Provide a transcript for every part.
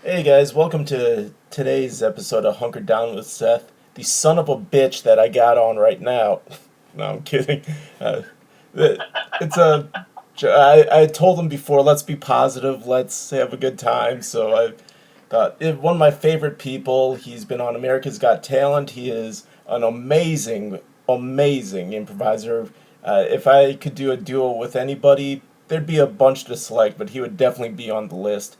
Hey guys, welcome to today's episode of Hunkered Down with Seth, the son of a bitch that I got on right now. No, I'm kidding. Uh, it's a. I told him before, let's be positive, let's have a good time. So I thought one of my favorite people. He's been on America's Got Talent. He is an amazing, amazing improviser. If I could do a duo with anybody, there'd be a bunch to select, but he would definitely be on the list.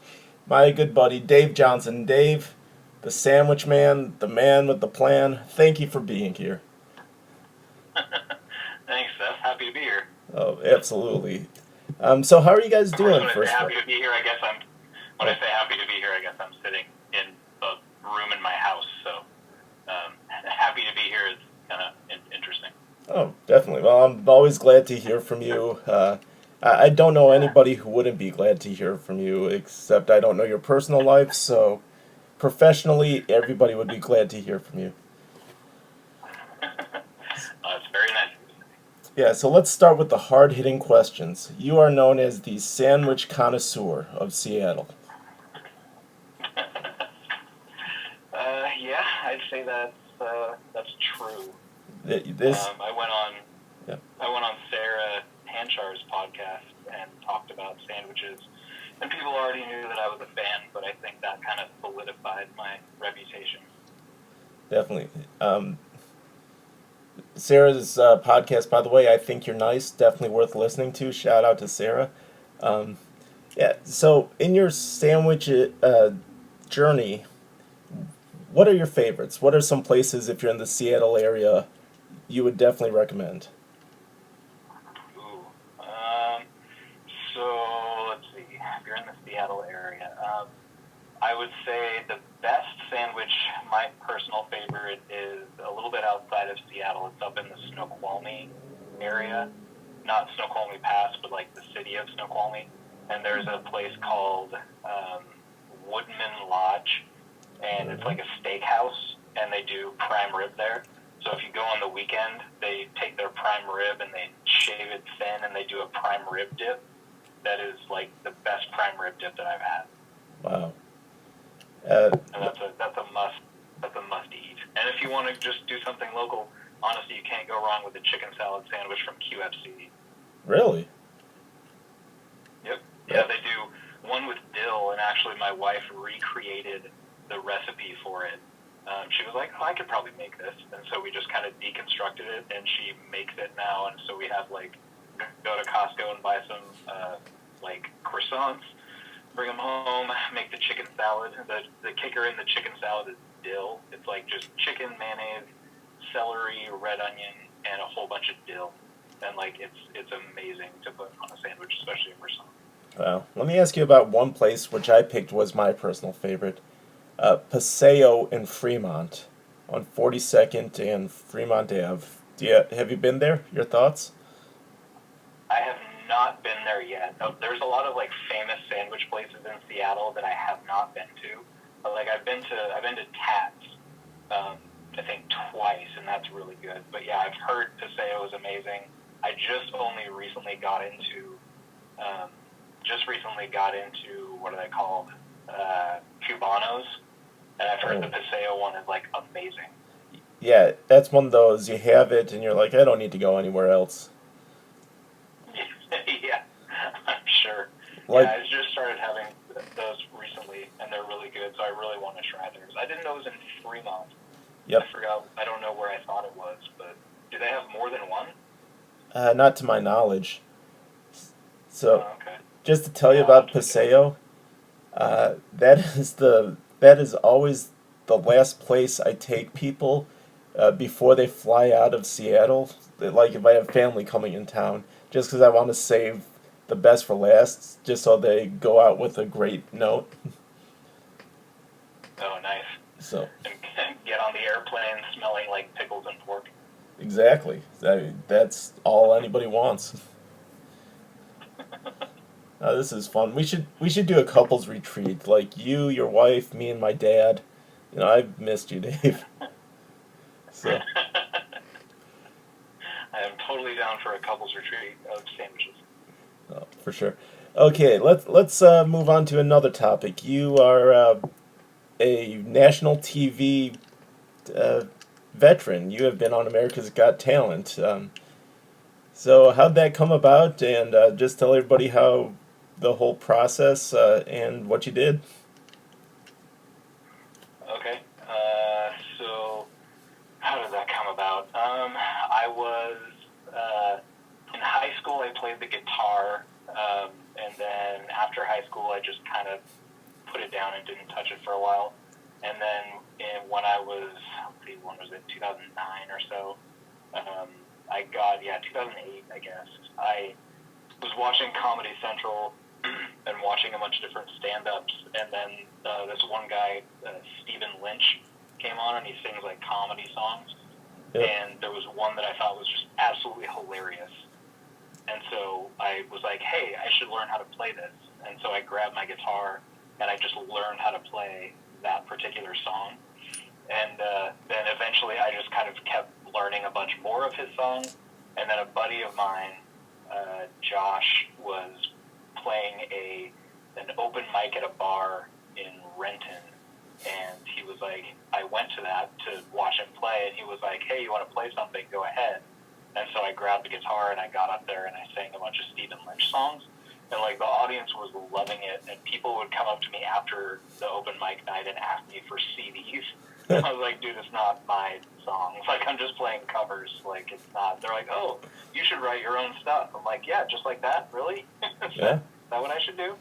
My good buddy Dave Johnson. Dave, the sandwich man, the man with the plan. Thank you for being here. Thanks, Seth. Happy to be here. Oh, absolutely. So how are you guys Of course, doing? when I say First of happy to be here, I guess I'm. When I all, say happy to be here, I guess I'm sitting in a room in my house. So, happy to be here is kind of interesting. definitely. Well, I'm always glad to hear from you. I don't know Yeah. anybody who wouldn't be glad to hear from you, except I don't know your personal life. So professionally, everybody would be glad to hear from you. It's very nice. Yeah, so let's start with the hard hitting questions. You are known as the sandwich connoisseur of Seattle. Yeah, I'd say that's true. This, I went on yeah, I went on Sarah Hanchar's podcast and talked about sandwiches, and people already knew that I was a fan, but I think that kind of solidified my reputation. definitely. Sarah's podcast, by the way, I think you're nice. Definitely worth listening to. Shout out to Sarah. Um, yeah. So, in your sandwich journey, what are your favorites? What are some places, if you're in the Seattle area, you would definitely recommend? Ooh. So let's see. If you're in the Seattle area, I would say the best sandwich, my personal favorite, is a little bit outside of Seattle. It's up in the Snoqualmie area, not Snoqualmie Pass, but like the city of Snoqualmie. And there's a place called Woodman Lodge, and it's Mm-hmm. like a steakhouse, and they do prime rib there. So if you go on the weekend, they take their prime rib and they shave it thin, and they do a prime rib dip. That is like the best prime rib dip that I've had, Wow. Uh, and that's a must eat. And if you want to just do something local, honestly, you can't go wrong with a chicken salad sandwich from QFC. really? Yep. Yeah, That, they do one with dill, and actually, my wife recreated the recipe for it. She was like, "Oh, I could probably make this," and so we just kind of deconstructed it, and she makes it now. And so we have like go to Costco and buy some like croissants, bring them home, make the chicken salad. The kicker in the chicken salad is dill. It's like just chicken, mayonnaise, celery, red onion, and a whole bunch of dill. And like it's amazing to put on a sandwich, especially a croissant. wow. Let me ask you about one place which I picked was my personal favorite. Paseo in Fremont on 42nd and Fremont Ave. Have you been there? Your thoughts? I have not been there yet. There's a lot of like famous sandwich places in Seattle that I have not been to. But, like I've been to Tats, I think twice, and that's really good. But yeah, I've heard Paseo is amazing. I um, just recently got into what are they called, Cubanos, and I've heard the Oh, Paseo one is like amazing. yeah, that's one of those you have it and you're like, I don't need to go anywhere else. Yeah, I'm sure. Like, Yeah, I just started having those recently, and they're really good. So I really want to try theirs. I didn't know it was in Fremont. I yep, forgot. I don't know where I thought it was, but do they have more than one? not to my knowledge. So, Oh, okay. just to tell you Yeah, I'll have about to look it up. Paseo, that is always the last place I take people before they fly out of Seattle. Like if I have family coming in town, just because I want to save the best for last, just so they go out with a great note. Oh, nice. So And get on the airplane smelling like pickles and pork. exactly, that's all anybody wants. This is fun. We should do a couples retreat, like you, your wife, me, and my dad. I've missed you, Dave. So I am totally down for a couples retreat of sandwiches. for sure. Okay, let's move on to another topic. You are a national TV uh, veteran. You have been on America's Got Talent. So how'd that come about? And just tell everybody how the whole process and what you did. Okay. So how did that come about? I was in high school. I played the guitar, and then after high school, I just kind of put it down and didn't touch it for a while. And then when I was, let's see, when was it, 2009 or so? Um, I got, yeah, 2008, I guess. I was watching Comedy Central and watching a bunch of different stand-ups, and then this one guy, Stephen Lynch, came on, and he sings like comedy songs. Yep. And there was one that I thought was just absolutely hilarious. And so I was like, hey, I should learn how to play this. And so I grabbed my guitar and I just learned how to play that particular song. And then eventually I just kind of kept learning a bunch more of his songs. And then a buddy of mine, Josh, was playing an open mic at a bar in Renton. And he was like, I went to that to watch him play, and he was like, hey, you want to play something? Go ahead. And so I grabbed the guitar and I got up there and I sang a bunch of Stephen Lynch songs. And like the audience was loving it, and people would come up to me after the open mic night and ask me for CDs. And I was like, dude, it's not my songs. Like, I'm just playing covers. Like, it's not. They're like, oh, you should write your own stuff. I'm like, yeah, just like that? Really? Yeah. Is that what I should do?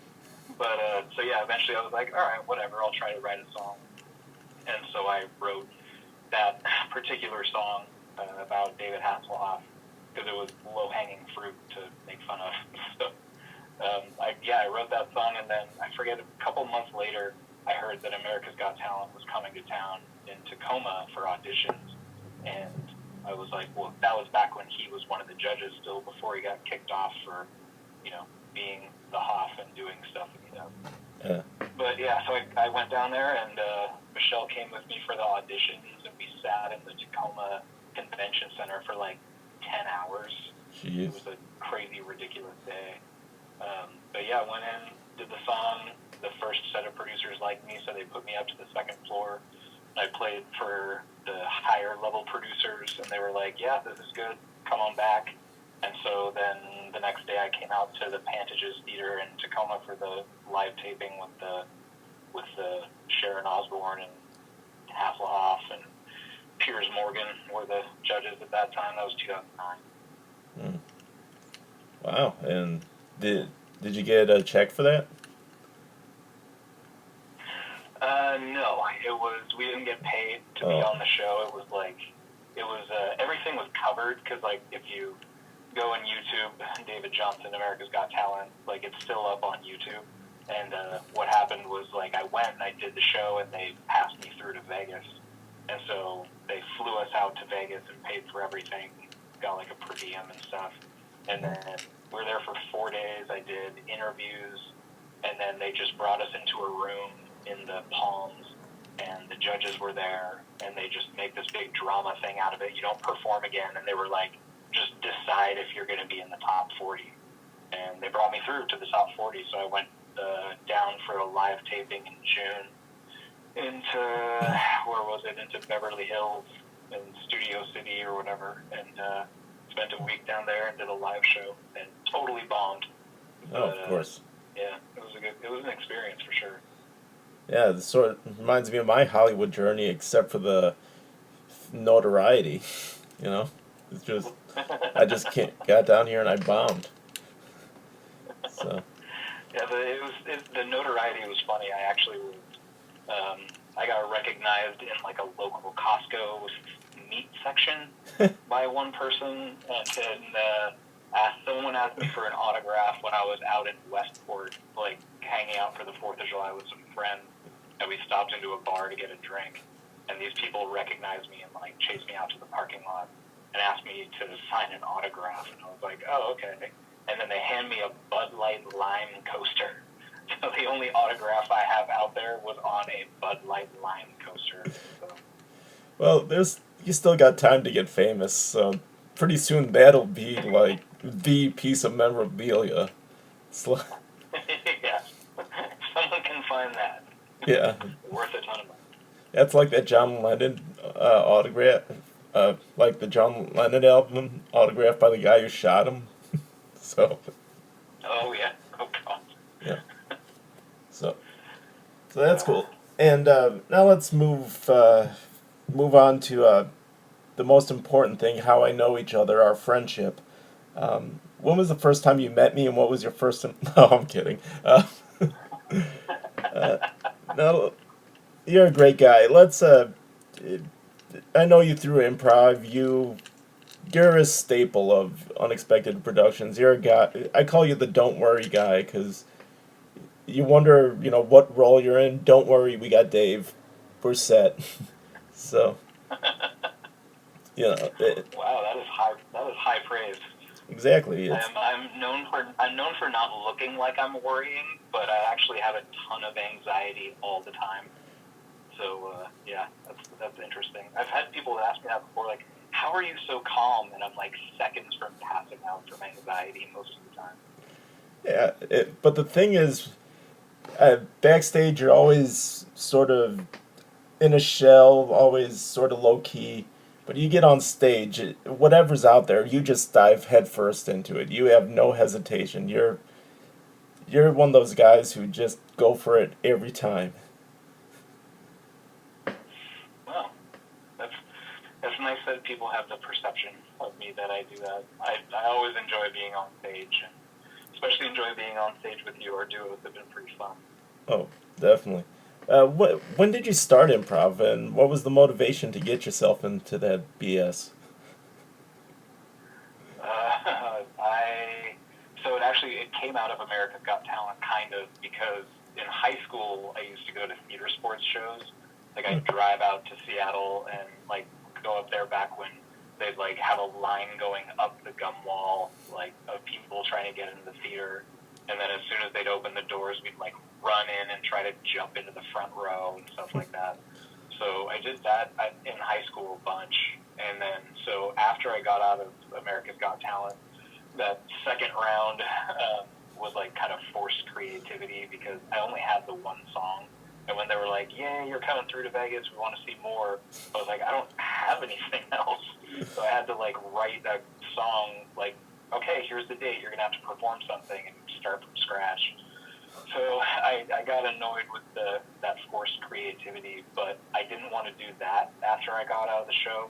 But, so yeah, eventually I was like, all right, whatever, I'll try to write a song. And so I wrote that particular song about David Hasselhoff because it was low-hanging fruit to make fun of. So, I wrote that song, and then I forget, a couple months later, I heard that America's Got Talent was coming to town in Tacoma for auditions. And I was like, well, that was back when he was one of the judges still, before he got kicked off for, being the Hoff and doing stuff. Yeah. But yeah, so I went down there, and Michelle came with me for the auditions, and we sat in the Tacoma Convention Center for like 10 hours. Jeez. It was a crazy, ridiculous day. But yeah, I went in, did the song. The first set of producers liked me, so they put me up to the second floor. I played for the higher level producers, and they were like, yeah, this is good, come on back. And so then the next day I came out to the Pantages Theater in Tacoma for the live taping with Sharon Osbourne and Hasselhoff and Piers Morgan were the judges at that time. That was 2009. Wow. And did you get a check for that? No, we didn't get paid to be on the show. Everything was covered, because like if you go on YouTube, David Johnson, America's Got Talent, like it's still up on YouTube. And what happened was, like, I went and I did the show, and they passed me through to Vegas. And so they flew us out to Vegas and paid for everything, got like a per diem and stuff. And then we were there for 4 days. I did interviews, and then they just brought us into a room in the Palms, and the judges were there, and they just make this big drama thing out of it. You don't perform again. And they were like, just decide if you're going to be in the top 40. And they brought me through to the top 40, so I went down for a live taping in June into, into Beverly Hills in Studio City or whatever, and spent a week down there and did a live show, and totally bombed. But, of course. Yeah, it was an experience for sure. Yeah, it sort of reminds me of my Hollywood journey, except for the notoriety. It's just I just got down here and I bombed. So. Yeah, the notoriety was funny. I actually was, I got recognized in like a local Costco meat section by one person, and someone asked me for an autograph when I was out in Westport, like hanging out for the 4th of July with some friends, and we stopped into a bar to get a drink, and these people recognized me and like chased me out to the parking lot and asked me to sign an autograph, and I was like, oh, okay. And then they hand me a Bud Light Lime coaster. So the only autograph I have out there was on a Bud Light Lime coaster. So. Well, you still got time to get famous, so pretty soon that'll be like the piece of memorabilia. It's like, Yeah, Worth a ton of money. that's like that John Lennon autograph, like the John Lennon album autographed by the guy who shot him. So Oh yeah. Oh god. yeah, so so that's Uh, cool. And now let's move on to the most important thing: how I know each other, our friendship. When was the first time you met me, and what was your first? No, I'm kidding. Uh, no, you're a great guy. I know you through improv. You're a staple of unexpected productions. You're a guy. I call you the don't worry guy because you wonder, what role you're in. Don't worry, we got Dave. We're set. So, wow, that is high. That is high praise. exactly. It's I'm known for not looking like I'm worrying, but I actually have a ton of anxiety all the time. So yeah, that's interesting. I've had people ask me that before, like, how are you so calm? And I'm like seconds from passing out from anxiety most of the time. yeah. But the thing is, backstage, you're always sort of in a shell, always sort of low key. But you get on stage, whatever's out there, you just dive headfirst into it. You have no hesitation. You're one of those guys who just go for it every time. Well, that's that's nice that people have the perception of me that I do that. I always enjoy being on stage, and especially enjoy being on stage with you. Our duos have been pretty fun. Oh, definitely. When did you start improv, and what was the motivation to get yourself into that BS? I so it came out of America's Got Talent kind of because in high school I used to go to theater sports shows. Like I'd drive out to Seattle and like go up there back when they'd like have a line going up the gum wall like of people trying to get into the theater. And then as soon as they'd open the doors, we'd like run in and try to jump into the front row and stuff like that. So I did that in high school a bunch. And then so after I got out of America's Got Talent, that second round was like kind of forced creativity because I only had the one song. And when they were like, "Yeah, you're coming through to Vegas, we want to see more," I was like, "I don't have anything else." So I had to like write a song like, "Okay, here's the date. You're gonna have to perform something and start from scratch." So I got annoyed with that forced creativity, but I didn't want to do that after I got out of the show.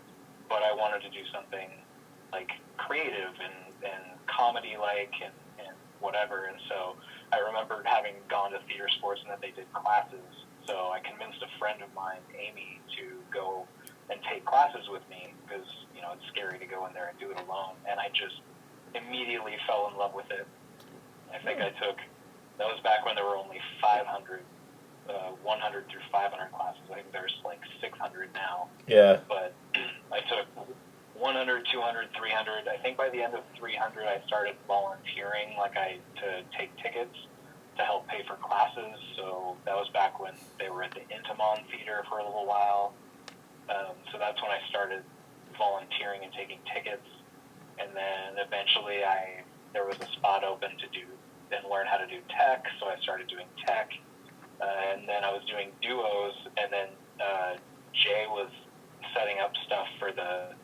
But I wanted to do something like creative and comedy like and whatever. And so I remembered having gone to theater sports and that they did classes. So I convinced a friend of mine, Amy, to go and take classes with me because it's scary to go in there and do it alone. And I just immediately fell in love with it. I think that was back when there were only 500, 100 through 500 classes. I think there's like 600 now. Yeah. But I took 100, 200, 300. I think by the end of 300, I started volunteering, to take tickets to help pay for classes. So that was back when they were at the Intimon Theater for a little while. So that's when I started volunteering and taking tickets. And then eventually there was a spot open to do and learn how to do tech, so I started doing tech. And then I was doing duos, and then Jay was setting up stuff for the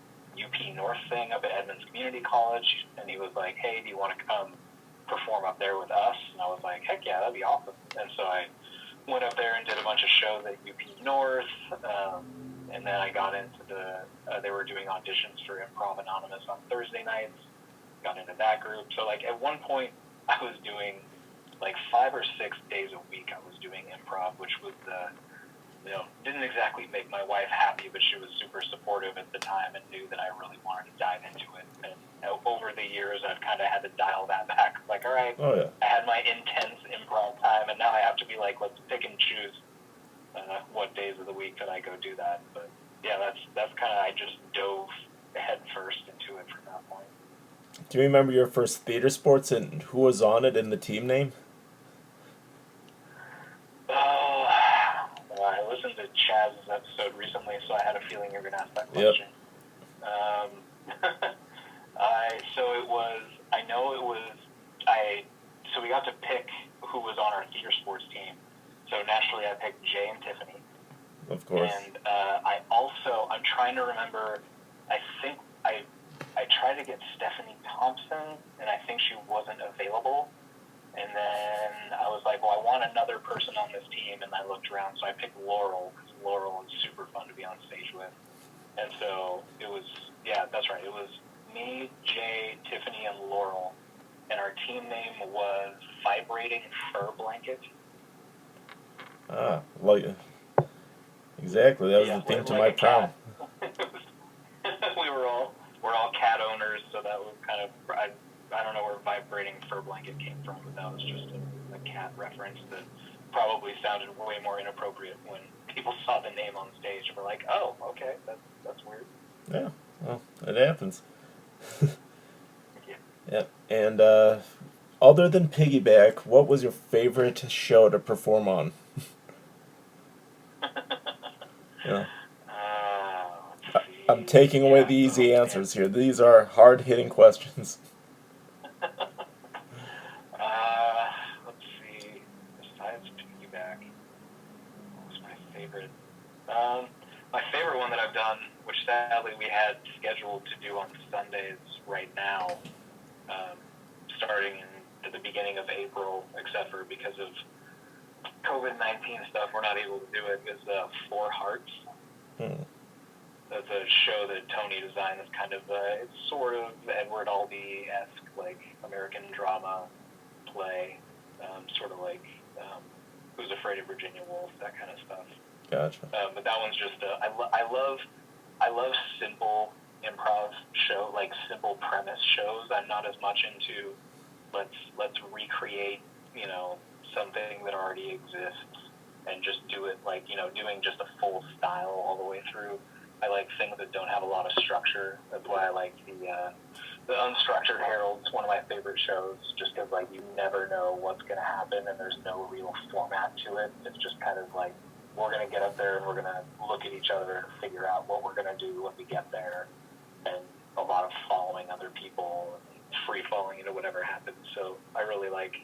UP North thing up at Edmonds Community College, and he was like, "Hey, do you want to come perform up there with us?" And I was like, "Heck yeah, that'd be awesome." And so I went up there and did a bunch of shows at UP North, and then I got into they were doing auditions for Improv Anonymous on Thursday nights, got into that group. So like at one point I was doing like 5 or 6 days a week I was doing improv, which was didn't exactly make my wife happy, but she was super supportive at the time and knew that I really wanted to dive into it. And over the years, I've kind of had to dial that back. Like, all right, Oh yeah. I had my intense improv time, and now I have to be like, let's pick and choose what days of the week that I go do that. But yeah, that's kind of I just dove head first into it from that point. Do you remember your first theater sports and who was on it and the team name? Oh, well, I listened to Chaz's episode recently, so I had a feeling you were going to ask that Yep. question. So we got to pick who was on our theater sports team. So naturally, I picked Jay and Tiffany. Of course. And I'm trying to remember, I think I tried to get Stephanie Thompson, and I think she wasn't available. And then I was like, well, I want another person on this team, and I looked around, so I picked Laurel, because Laurel is super fun to be on stage with. And so it was, yeah, that's right, it was me, Jay, Tiffany, and Laurel. And our team name was Vibrating Fur Blanket. Like, exactly, that was the theme to my prom. We're all cat owners, so that was kind of, I don't know where Vibrating Fur Blanket came from, but that was just a cat reference that probably sounded way more inappropriate when people saw the name on stage and were like, oh, okay, that's weird. Yeah, well, it happens. Yeah. Yeah, and other than Piggyback, what was your favorite show to perform on? Yeah. I'm taking away the easy answers here. These are hard-hitting questions. Let's see. Besides Piggyback, what was my favorite? My favorite one that I've done, which sadly we had scheduled to do on Sundays right now, starting at the beginning of April, except for because of COVID-19 stuff, we're not able to do it, is Four Hearts. That's a show that Tony designed. It's kind of it's sort of Edward Albee-esque, like American drama play, sort of like Who's Afraid of Virginia Woolf, that kind of stuff. Gotcha. But that one's just I love simple improv show, like simple premise shows. I'm not as much into let's recreate, something that already exists and just do it like, doing just a full style all the way through. I like things that don't have a lot of structure. That's why I like the Unstructured Herald's one of my favorite shows, just because like you never know what's going to happen and there's no real format to it. It's just kind of like we're going to get up there and we're going to look at each other and figure out what we're going to do when we get there, and a lot of following other people and free falling into whatever happens. So I really like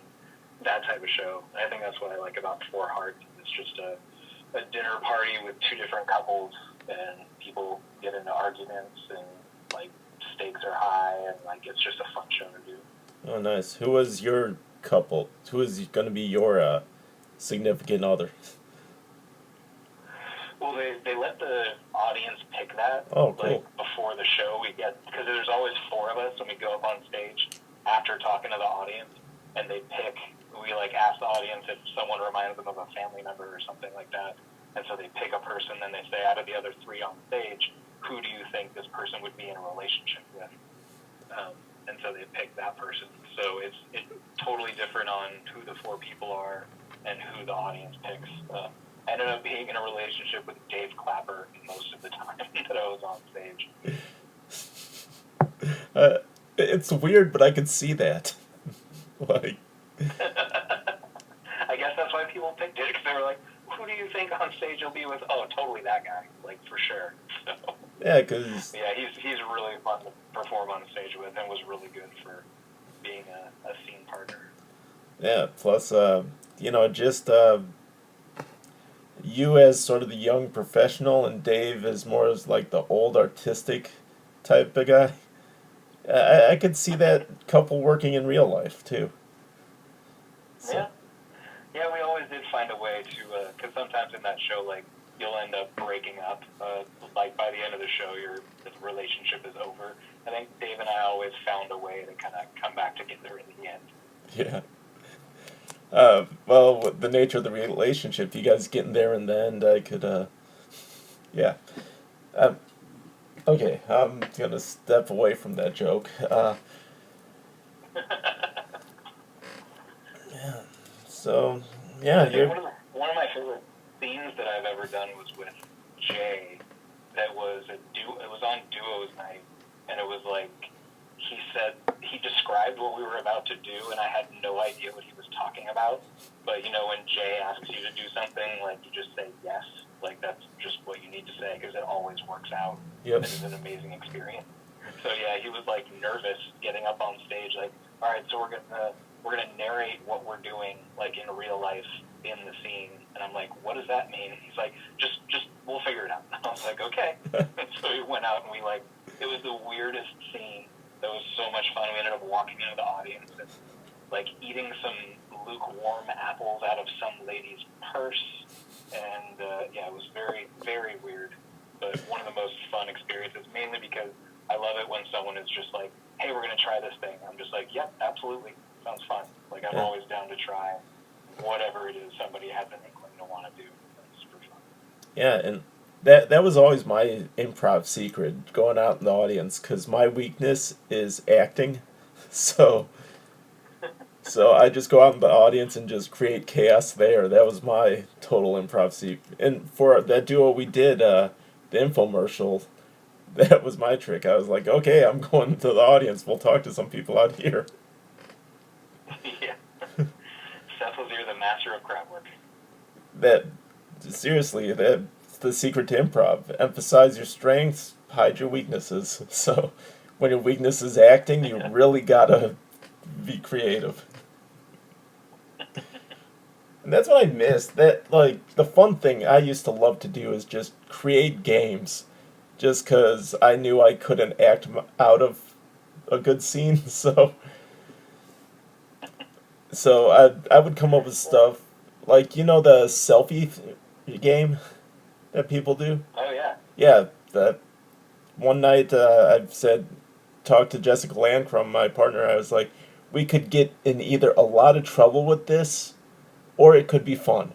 that type of show. And I think that's what I like about Four Hearts. It's just a dinner party with two different couples, and people get into arguments, and like stakes are high, and like it's just a fun show to do. Oh, nice. Who was your couple? Who is going to be your significant other? Well, they let the audience pick that. Oh, cool. Like before the show, because there's always four of us when we go up on stage after talking to the audience, and we like ask the audience if someone reminds them of a family member or something like that. And so they pick a person, and they say, out of the other three on stage, who do you think this person would be in a relationship with? And so they pick that person. So it's totally different on who the four people are and who the audience picks. I ended up being in a relationship with Dave Clapper most of the time that I was on stage. It's weird, but I can see that. Like, I guess that's why people picked it, because they were like, who do you think on stage you'll be with? Oh, totally that guy, like for sure. So, yeah, because he's really fun to perform on stage with, and was really good for being a scene partner. Yeah, plus just you as sort of the young professional, and Dave is more as like the old artistic type of guy. I could see that couple working in real life too. So. Yeah, we always did find a way to, because sometimes in that show, like, you'll end up breaking up. Like, by the end of the show, the relationship is over. I think Dave and I always found a way to kind of come back together in the end. Yeah. Well, with the nature of the relationship, you guys getting there in the end, I could, yeah. Okay, I'm going to step away from that joke. Yeah. So, yeah, one of my favorite scenes that I've ever done was with Jay. It was on Duos night, and it was like he described what we were about to do, and I had no idea what he was talking about. But when Jay asks you to do something, like you just say yes, like that's just what you need to say, because it always works out. Yep. It is an amazing experience. So yeah, he was like nervous getting up on stage, like, all right, so we're gonna narrate what we're doing, like in real life in the scene, And I'm like, what does that mean? And he's like, just we'll figure it out. And I was like, okay. And so we went out and it was the weirdest scene. That was so much fun. We ended up walking into the audience and like eating some lukewarm apples out of some lady's purse. And yeah, it was very, very weird. But one of the most fun experiences, mainly because I love it when someone is just like, hey, we're going to try this thing. I'm just like, yep, absolutely. Sounds fun. Like, I'm always down to try whatever it is somebody has an inkling to want to do. It's super fun. Yeah, and that was always my improv secret, going out in the audience, because my weakness is acting. So so I just go out in the audience and just create chaos there. That was my total improv secret. And for that duo we did, the infomercial, that was my trick. I was like, okay, I'm going to the audience. We'll talk to some people out here. Yeah. Seth was here, the master of crowd work. That, seriously, that's the secret to improv. Emphasize your strengths, hide your weaknesses. So when your weakness is acting, you really gotta be creative. And that's what I missed. That, like, the fun thing I used to love to do is just create games. Just because I knew I couldn't act out of a good scene. So I would come up with stuff like, the selfie game that people do. Oh, yeah. Yeah, that one night I said, talked to Jessica Landcrum, my partner. I was like, we could get in either a lot of trouble with this, or it could be fun.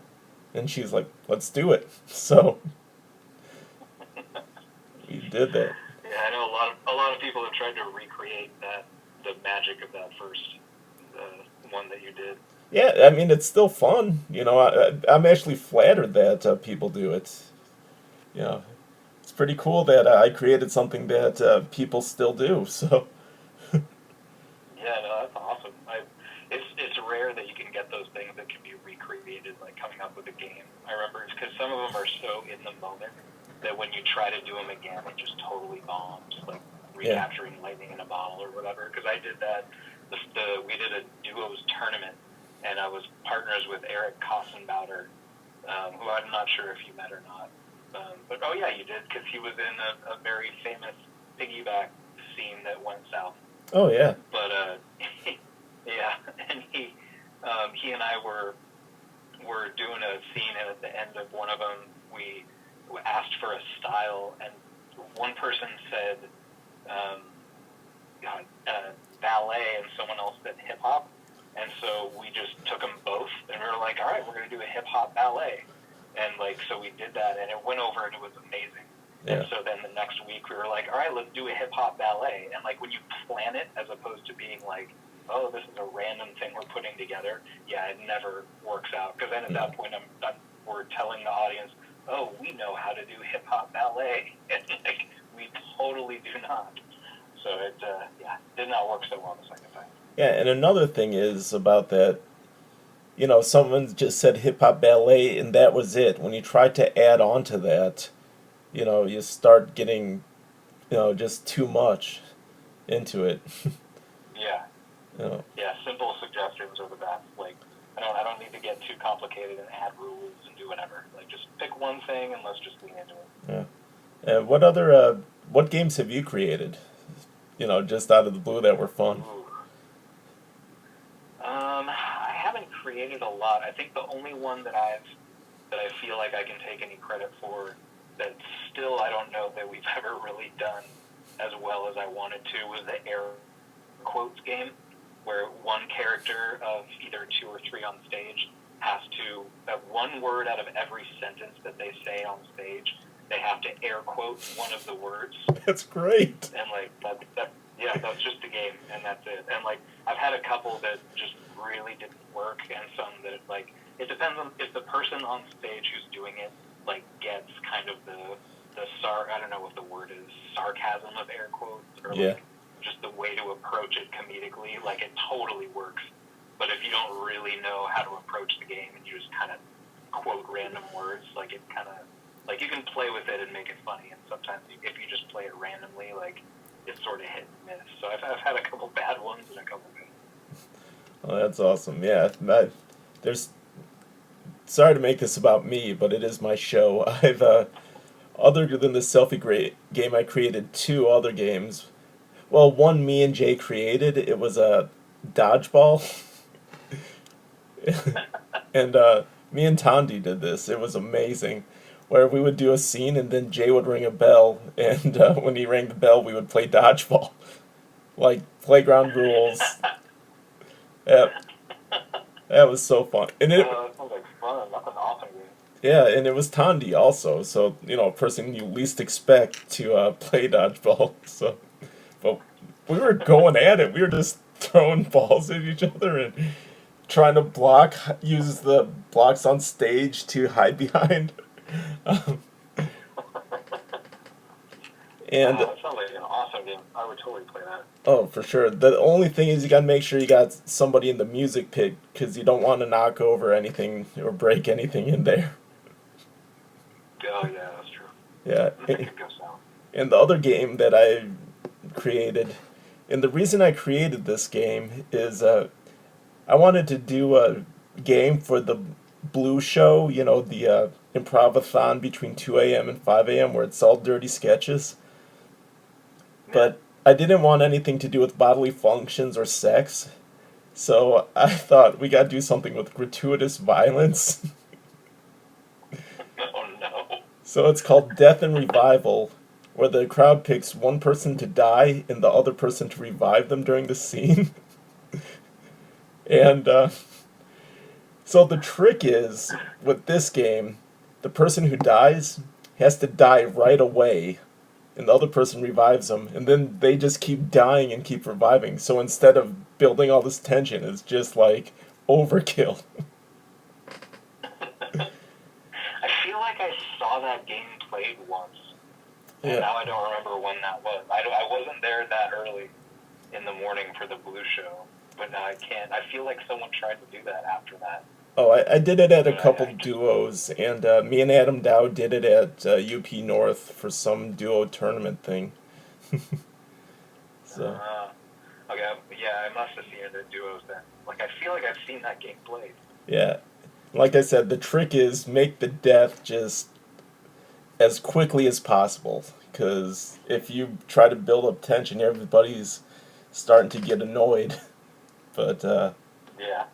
And she's like, let's do it. So we did that. Yeah, I know a lot of people have tried to recreate the magic of that first one that you did. Yeah, I mean, it's still fun. I'm actually flattered that people do it. You know, it's pretty cool that I created something that people still do. So Yeah, no, that's awesome. It's rare that you can get those things that can be recreated, like coming up with a game. I remember it's because some of them are so in the moment that when you try to do them again, it just totally bombs, like yeah, recapturing lightning in a bottle or whatever. Because I did that. We did a duos tournament, and I was partners with Eric Kossenbauer, who I'm not sure if you met or not. But oh yeah, you did, because he was in a very famous piggyback scene that went south. oh yeah, But yeah, and he and I were doing a scene, and at the end of one of them, we asked for a style, and one person said ballet, and someone else said hip hop, and so we just took them both, and we were like, all right, we're gonna do a hip hop ballet, and like so we did that, and it went over, and it was amazing. yeah, And so then the next week we were like, all right, let's do a hip hop ballet. And like when you plan it as opposed to being like, oh, this is a random thing we're putting together, yeah, it never works out. Because then at that point we're telling the audience, oh, we know how to do hip hop ballet. And like we totally do not. So it did not work so well the second time. yeah. And another thing is about that. Someone just said hip hop ballet, and that was it. When you try to add on to that, you start getting, just too much into it. Yeah. you know. Yeah, simple suggestions are the best. Like I don't need to get too complicated and add rules and do whatever. Like just pick one thing and let's just lean into it. Yeah. And what games have you created? Just out of the blue that were fun. Ooh. I haven't created a lot. I think the only one that I feel like I can take any credit for that still I don't know that we've ever really done as well as I wanted to was the air quotes game, where one character of either two or three on stage has to have one word out of every sentence that they say on stage. They have to air quote one of the words. That's great. And like that's just the game, and that's it. And like I've had a couple that just really didn't work, and some that like it depends on if the person on stage who's doing it like gets kind of the I don't know what the word is, sarcasm of air quotes, or Yeah. like just the way to approach it comedically. Like it totally works. But if you don't really know how to approach the game and you just kind of quote random words, like it kind of like you can play with it and make it funny, and sometimes if you just play it randomly, like it's sort of hit and miss. So I've had a couple bad ones and a couple good. Oh, that's awesome. Yeah, there's sorry to make this about me, but it is my show. I've other than the game, I created two other games. Well, one me and Jay created. It was a dodgeball, and me and Tondi did this. It was amazing, where we would do a scene and then Jay would ring a bell, and when he rang the bell, we would play dodgeball, like playground rules. Yeah, that was so fun, and it That sounds like fun. That's an awesome game. yeah, and it was Tondi also, so a person you least expect to play dodgeball. So, but we were going at it. We were just throwing balls at each other and trying to block. Use the blocks on stage to hide behind. Um, and Wow, that sounds like an awesome game. I would totally play that. oh, for sure. The only thing is you gotta make sure you got somebody in the music pit because you don't want to knock over anything or break anything in there. Oh yeah, that's true. Yeah. That could go south. And the other game that I created, and the reason I created this game is I wanted to do a game for the Blue Show, the improv-a-thon between 2 a.m. and 5 a.m. where it's all dirty sketches. But I didn't want anything to do with bodily functions or sex, so I thought we gotta do something with gratuitous violence. Oh no. So it's called Death and Revival, where the crowd picks one person to die and the other person to revive them during the scene. And so the trick is, with this game, the person who dies has to die right away, and the other person revives them, and then they just keep dying and keep reviving. So instead of building all this tension, it's just like overkill. I feel like I saw that game played once. And Yeah. now I don't remember when that was. I wasn't there that early in the morning for the Blue Show, but now I can't. I feel like someone tried to do that after that. Oh, I did it at a But couple I just, duos, and me and Adam Dow did it at UP North for some duo tournament thing. So, okay, yeah, I must have seen it at duos then. Like, I feel like I've seen that game played. yeah. Like I said, the trick is make the death just as quickly as possible. Because if you try to build up tension, everybody's starting to get annoyed. But, Yeah.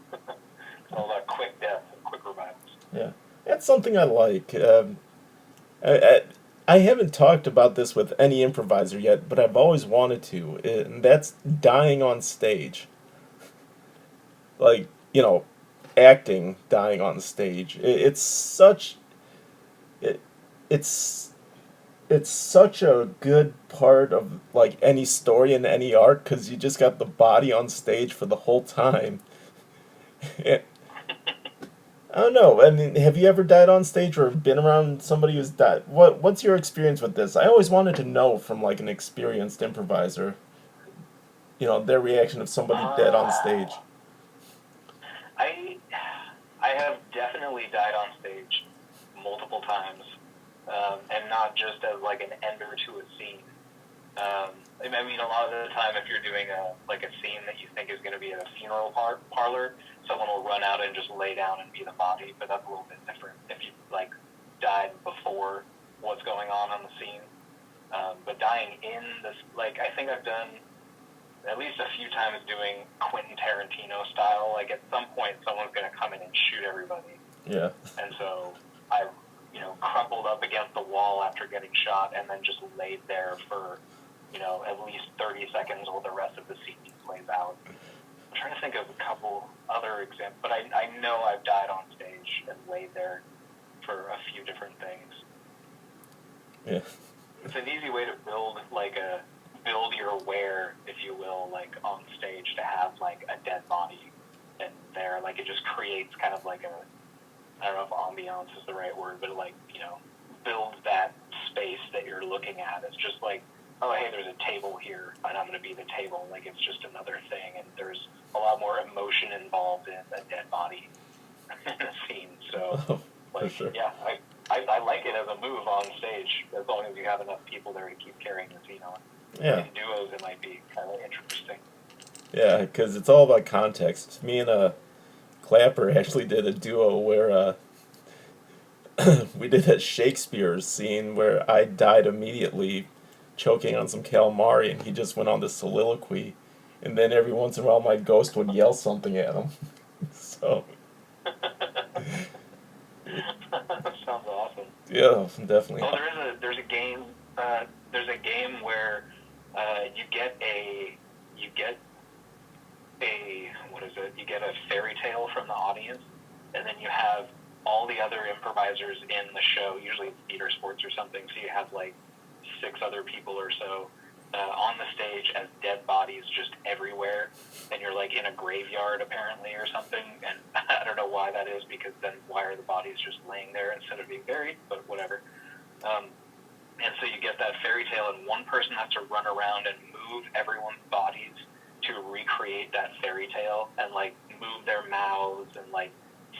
All that quick death and quick revivals. yeah. That's something I like. I, I haven't talked about this with any improviser yet, but I've always wanted to, and that's dying on stage. Like, acting dying on stage. It's such it, it's it's such a good part of like any story and any art because you just got the body on stage for the whole time. I don't know. I mean, have you ever died on stage or been around somebody who's died? What's your experience with this? I always wanted to know from like an experienced improviser, their reaction of somebody dead on stage. I I have definitely died on stage multiple times, and not just as like an ender to a scene. I mean, a lot of the time, if you're doing a scene that you think is going to be at a funeral parlor, someone will run out and just lay down and be the body. But that's a little bit different if you like died before what's going on the scene. But dying in this, like I think I've done at least a few times doing Quentin Tarantino style. Like at some point, someone's going to come in and shoot everybody. Yeah. And so I, crumpled up against the wall after getting shot, and then just laid there for, at least 30 seconds while the rest of the scene plays out. I'm trying to think of a couple other examples, but I know I've died on stage and laid there for a few different things. Yeah. It's an easy way to build build your wear, if you will, like on stage to have like a dead body and there, like it just creates kind of like I don't know if ambiance is the right word, but like, builds that space that you're looking at. It's just like, oh, hey, there's a table here, and I'm going to be the table. Like, it's just another thing, and there's a lot more emotion involved in a dead body in a scene. So, Oh, for like, sure. yeah, I like it as a move on stage, as long as you have enough people there to keep carrying the scene on. Yeah. In duos, it might be kind of interesting. Yeah, because it's all about context. Me and Clapper actually did a duo where we did a Shakespeare scene where I died immediately choking on some calamari, and he just went on this soliloquy, and then every once in a while my ghost would yell something at him. So Sounds awesome. yeah, definitely. Oh, there's a game where you get a what is it? You get a fairy tale from the audience, and then you have all the other improvisers in the show. Usually it's theater sports or something, so you have like 6 other people or so on the stage as dead bodies just everywhere, and you're like in a graveyard apparently or something. And I don't know why that is, because then why are the bodies just laying there instead of being buried? But whatever. And so you get that fairy tale, and one person has to run around and move everyone's bodies to recreate that fairy tale, and like move their mouths and like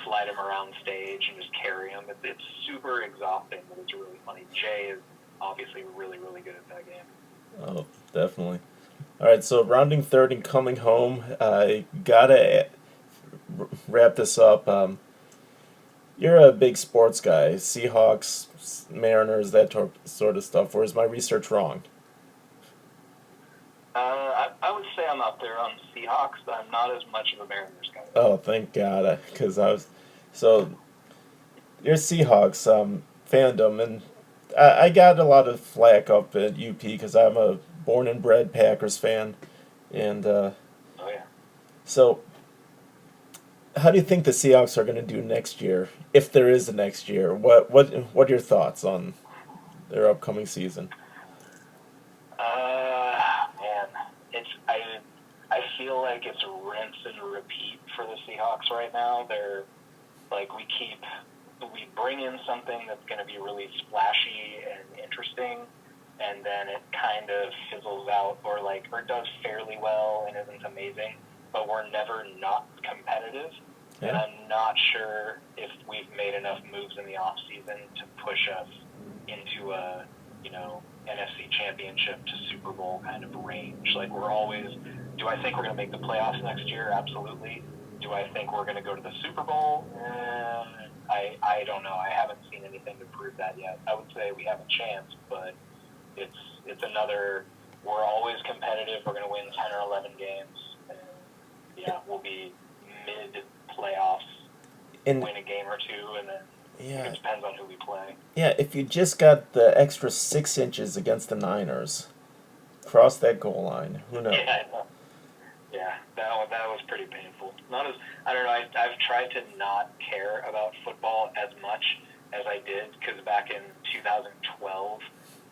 slide them around stage and just carry them. It's super exhausting, but it's really funny. Jay is obviously really, really good at that game. Oh, definitely. All right, so rounding third and coming home, I gotta wrap this up. You're a big sports guy, Seahawks, Mariners, that sort of stuff. Or is my research wrong? I would say I'm up there on Seahawks, but I'm not as much of a Mariners guy. Oh, thank God, because I was so your Seahawks fandom, and I got a lot of flack up at UP because I'm a born and bred Packers fan, and Oh yeah. so how do you think the Seahawks are going to do next year, if there is a next year? What are your thoughts on their upcoming season? Man, I feel like it's rinse and repeat for the Seahawks right now. They're like we bring in something that's going to be really splashy and interesting, and then it kind of fizzles out, or does fairly well and isn't amazing, but we're never not competitive. Yeah. And I'm not sure if we've made enough moves in the off season to push us into a NFC Championship to Super Bowl kind of range. Like do I think we're going to make the playoffs next year? Absolutely. Do I think we're going to go to the Super Bowl? I don't know. I haven't seen anything to prove that yet. I would say we have a chance, but it's another. We're always competitive. We're going to win 10 or 11 games. And yeah, we'll be mid playoffs, win a game or two, and then it depends on who we play. Yeah, if you just got the extra 6 inches against the Niners, cross that goal line. Who knows? Yeah, I know. Yeah, that was pretty painful. Not as I don't know. I've tried to not care about football as much as I did, because back in 2012,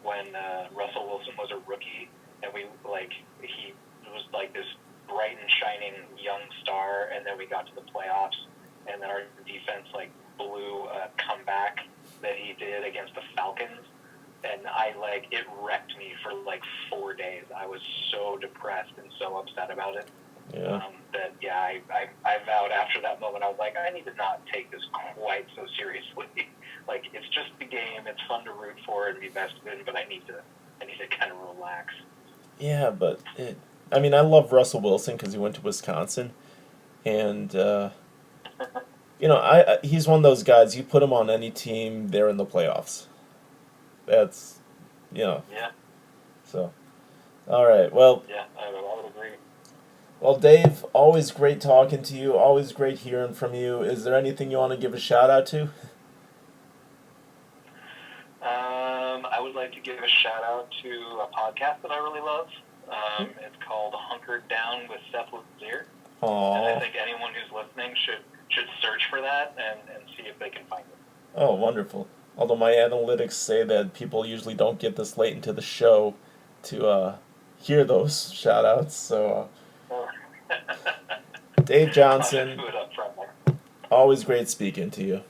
when Russell Wilson was a rookie, and he was like this bright and shining young star, and then we got to the playoffs, and then our defense blew a comeback that he did against the Falcons, and it wrecked me for 4 days. I was so depressed and so upset about it. Yeah. I vowed after that moment, I was like, I need to not take this quite so seriously. It's just the game. It's fun to root for and be vested in, but I need to kind of relax. Yeah, but I love Russell Wilson because he went to Wisconsin, and he's one of those guys. You put him on any team, they're in the playoffs. That's Yeah. So, all right. Well. Yeah, I would agree. Well, Dave, always great talking to you. Always great hearing from you. Is there anything you want to give a shout out to? I would like to give a shout out to a podcast that I really love. It's called Hunkered with Seth. Aww. And I think anyone who's listening should search for that and see if they can find it. Oh, wonderful. Although my analytics say that people usually don't get this late into the show to hear those shout outs, so Dave Johnson, always great speaking to you.